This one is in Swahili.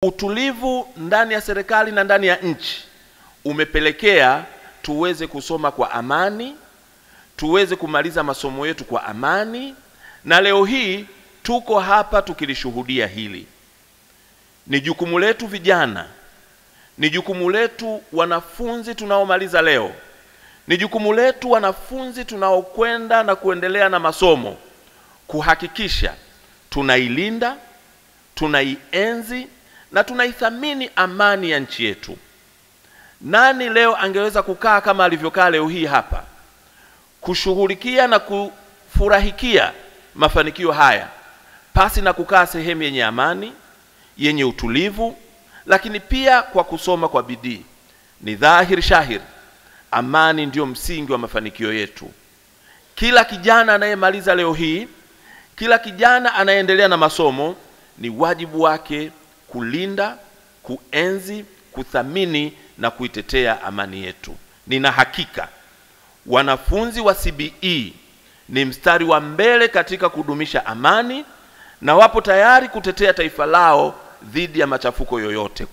Utulivu ndani ya serikali na ndani ya nchi umepelekea tuweze kusoma kwa amani, tuweze kumaliza masomo yetu kwa amani, na leo hii tuko hapa tukilishuhudia hili. Ni jukumu letu vijana, ni jukumu letu wanafunzi tunaomaliza leo, ni jukumu letu wanafunzi tunaokwenda na kuendelea na masomo, kuhakikisha tunailinda, tunaienzi na tunaithamini amani ya nchi yetu. Nani leo angeweza kukaa kama alivyokaa leo hii hapa, kushughulikia na kufurahikia mafanikio haya pasi na kukaa sehemu yenye amani, yenye utulivu, lakini pia kwa kusoma kwa bidii? Ni dhahiri shahiri, amani ndio msingi wa mafanikio yetu. Kila kijana anayemaliza leo hii, kila kijana anaendelea na masomo, ni wajibu wake kulinda, kuenzi, kuthamini na kuitetea amani yetu. Nina hakika wanafunzi wa CBE ni mstari wa mbele katika kudumisha amani na wapo tayari kutetea taifa lao dhidi ya machafuko yoyote.